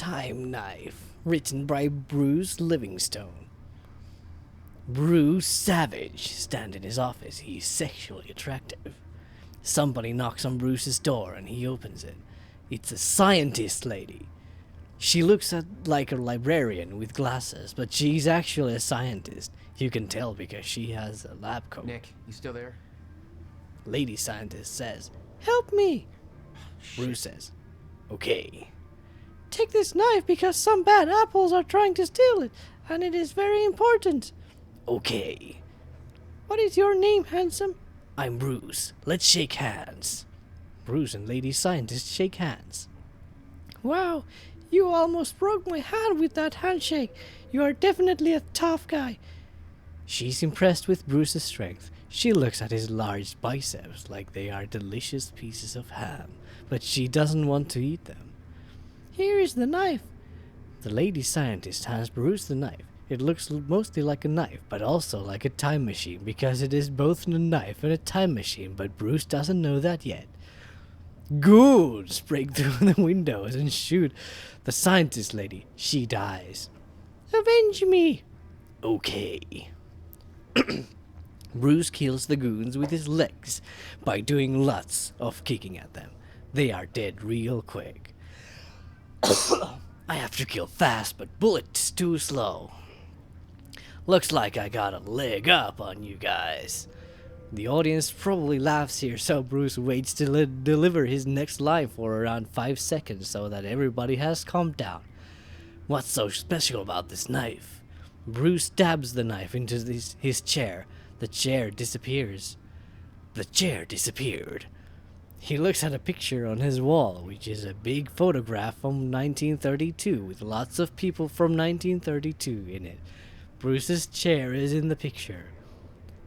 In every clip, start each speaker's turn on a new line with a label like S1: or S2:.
S1: Time Knife, written by Bruce Livingstone. Bruce Savage stands in his office. He's sexually attractive. Somebody knocks on Bruce's door and he opens it. It's a scientist lady. She looks like a librarian with glasses, but she's actually a scientist. You can tell because she has a lab coat.
S2: Nick, you still there?
S1: Lady scientist says, "Help me." Bruce says, "Okay." "Take this knife because some bad apples are trying to steal it, and it is very important." "Okay." "What is your name, handsome?" "I'm Bruce. Let's shake hands." Bruce and Lady Scientist shake hands. "Wow, you almost broke my hand with that handshake. You are definitely a tough guy." She's impressed with Bruce's strength. She looks at his large biceps like they are delicious pieces of ham, but she doesn't want to eat them. "Here is the knife." The lady scientist hands Bruce the knife. It looks mostly like a knife, but also like a time machine, because it is both a knife and a time machine, but Bruce doesn't know that yet. Goons break through the windows and shoot the scientist lady. She dies. "Avenge me." "Okay." Bruce kills the goons with his legs by doing lots of kicking at them. They are dead real quick. I have to kill fast, but bullets too slow. Looks like I got a leg up on you guys. The audience probably laughs here, so Bruce waits to deliver his next line for around 5 seconds so that everybody has calmed down. What's so special about this knife? Bruce stabs the knife into his chair. The chair disappears. The chair disappeared. He looks at a picture on his wall, which is a big photograph from 1932 with lots of people from 1932 in it. Bruce's chair is in the picture.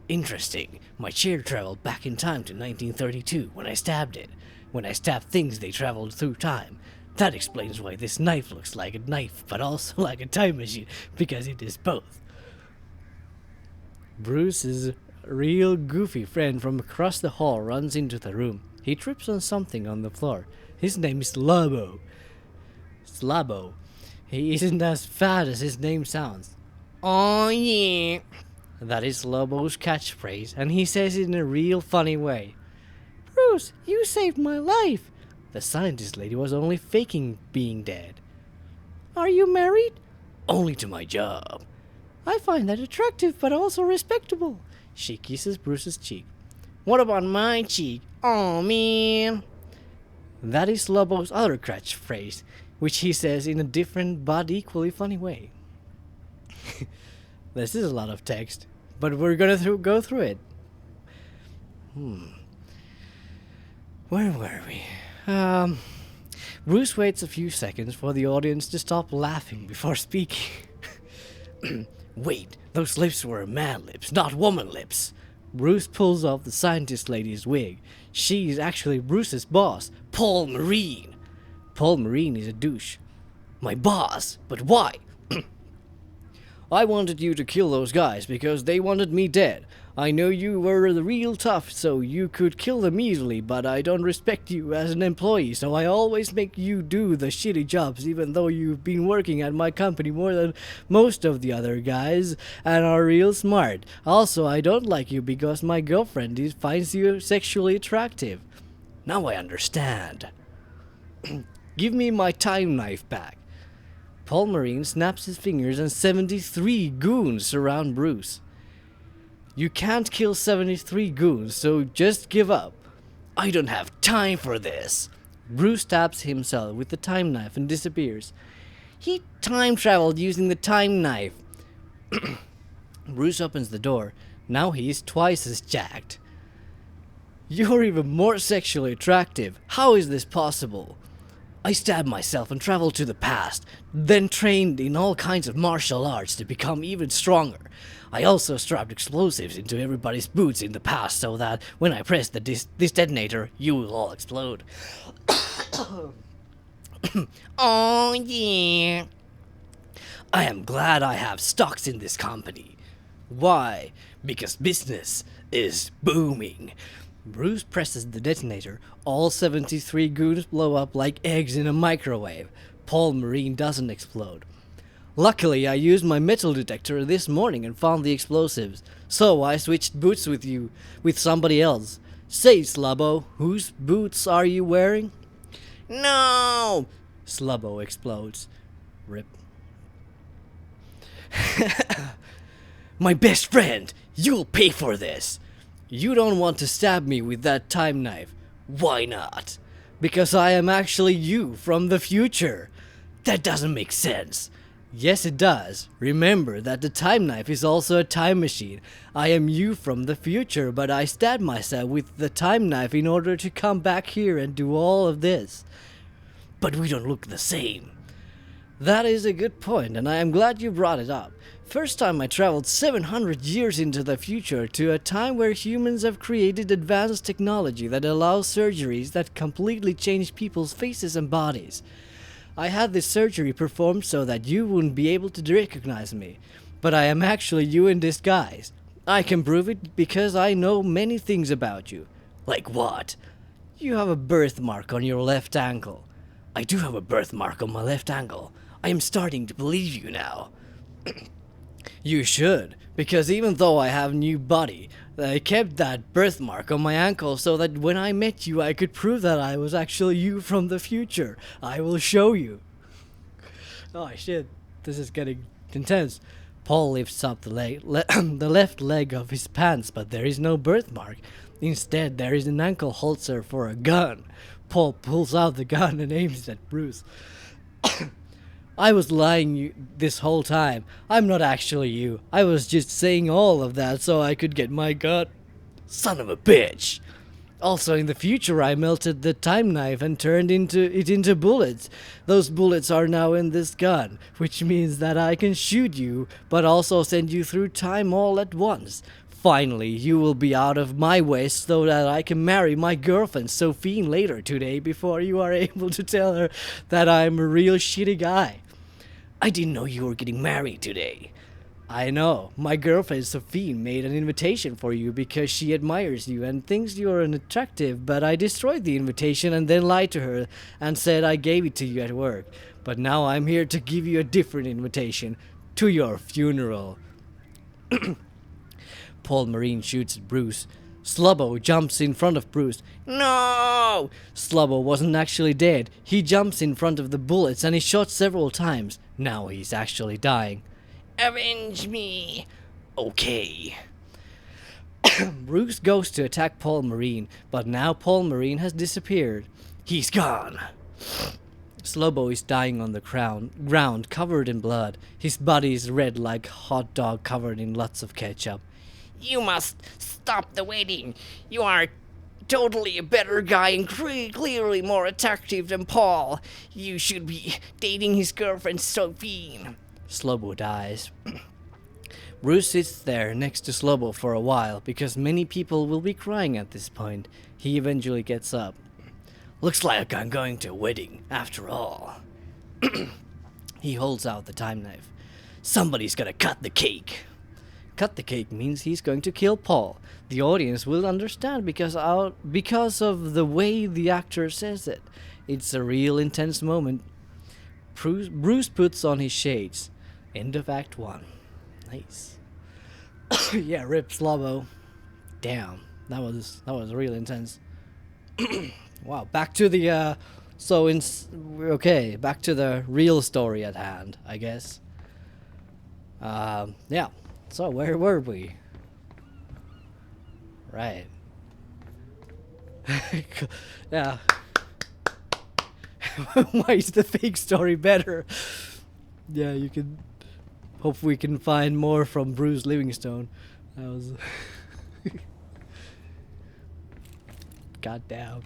S1: "Interesting. My chair traveled back in time to 1932 when I stabbed it. When I stabbed things, they traveled through time. That explains why this knife looks like a knife, but also like a time machine, because it is both." Bruce's real goofy friend from across the hall runs into the room. He trips on something on the floor. His name is Slabo. Slabo. He isn't as fat as his name sounds. "Oh yeah." That is Lobo's catchphrase, and he says it in a real funny way. "Bruce, you saved my life." The scientist lady was only faking being dead. "Are you married?" "Only to my job." "I find that attractive, but also respectable." She kisses Bruce's cheek. "What about my cheek? Oh man." That is Lobo's other catchphrase, which he says in a different but equally funny way. This is a lot of text, but we're gonna go through it. Where were we? Bruce waits a few seconds for the audience to stop laughing before speaking. "Wait, those lips were man lips, not woman lips." Bruce pulls off the scientist lady's wig. She's actually Bruce's boss, Paul Marine. Paul Marine is a douche. "My boss? But why?" "I wanted you to kill those guys because they wanted me dead. I know you were the real tough, so you could kill them easily, but I don't respect you as an employee, so I always make you do the shitty jobs, even though you've been working at my company more than most of the other guys and are real smart. Also, I don't like you because my girlfriend finds you sexually attractive." Now I understand. "Give me my time knife back." Paul Marine snaps his fingers and 73 goons surround Bruce. "You can't kill 73 goons, so just give up." "I don't have time for this." Bruce stabs himself with the time knife and disappears. "He time traveled using the time knife." Bruce opens the door. Now he is twice as jacked. "You're even more sexually attractive. How is this possible?" "I stabbed myself and traveled to the past, then trained in all kinds of martial arts to become even stronger. I also strapped explosives into everybody's boots in the past so that when I press this detonator, you will all explode." "Oh yeah." "I am glad I have stocks in this company." "Why?" "Because business is booming." Bruce presses the detonator. All 73 goons blow up like eggs in a microwave. Paul Marine doesn't explode. Luckily, I used my metal detector this morning and found the explosives. So I switched boots with somebody else. Say, Slubbo, whose boots are you wearing? No! Slubbo explodes. Rip. My best friend, you'll pay for this. You don't want to stab me with that time knife. Why not? Because I am actually you from the future. That doesn't make sense. Yes, it does. Remember that the time knife is also a time machine. I am you from the future, but I stabbed myself with the time knife in order to come back here and do all of this. But we don't look the same. That is a good point, and I am glad you brought it up. First time I traveled 700 years into the future to a time where humans have created advanced technology that allows surgeries that completely change people's faces and bodies. I had this surgery performed so that you wouldn't be able to recognize me, but I am actually you in disguise. I can prove it because I know many things about you. Like what? You have a birthmark on your left ankle. I do have a birthmark on my left ankle. I am starting to believe you now. You should, because even though I have a new body, I kept that birthmark on my ankle so that when I met you I could prove that I was actually you from the future. I will show you. Oh shit, this is getting intense. Paul lifts up the left leg of his pants, but there is no birthmark. Instead, there is an ankle holster for a gun. Paul pulls out the gun and aims it at Bruce. I was lying this whole time. I'm not actually you. I was just saying all of that so I could get my gun. Son of a bitch. Also, in the future, I melted the time knife and turned it into bullets. Those bullets are now in this gun, which means that I can shoot you, but also send you through time all at once. Finally, you will be out of my way so that I can marry my girlfriend Sophie later today before you are able to tell her that I'm a real shitty guy. I didn't know you were getting married today. I know. My girlfriend Sophie made an invitation for you because she admires you and thinks you are unattractive, but I destroyed the invitation and then lied to her and said I gave it to you at work. But now I'm here to give you a different invitation to your funeral. Paul Marine shoots at Bruce. Slubbo jumps in front of Bruce. No! Slubbo wasn't actually dead. He jumps in front of the bullets and is shot several times. Now he's actually dying. Avenge me! Okay. Bruce goes to attack Paul Marine, but now Paul Marine has disappeared. He's gone. Slubbo is dying on the ground, covered in blood. His body is red like a hot dog covered in lots of ketchup. You must stop the wedding. You are totally a better guy and clearly more attractive than Paul. You should be dating his girlfriend Sophie. Slubbo dies. Bruce sits there next to Slubbo for a while because many people will be crying at this point. He eventually gets up. Looks like I'm going to a wedding after all. He holds out the time knife. Somebody's gonna cut the cake. Cut the cake means he's going to kill Paul. The audience will understand because of the way the actor says it. It's a real intense moment. Bruce puts on his shades. End of Act 1. Nice. Yeah, rip Slubbo. Damn, that was real intense. Wow, back to the back to the real story at hand, I guess. Yeah. So where were we? Right. Yeah. Why is the fake story better? Yeah, you can. Hope we can find more from Bruce Livingstone. That was. Goddamn.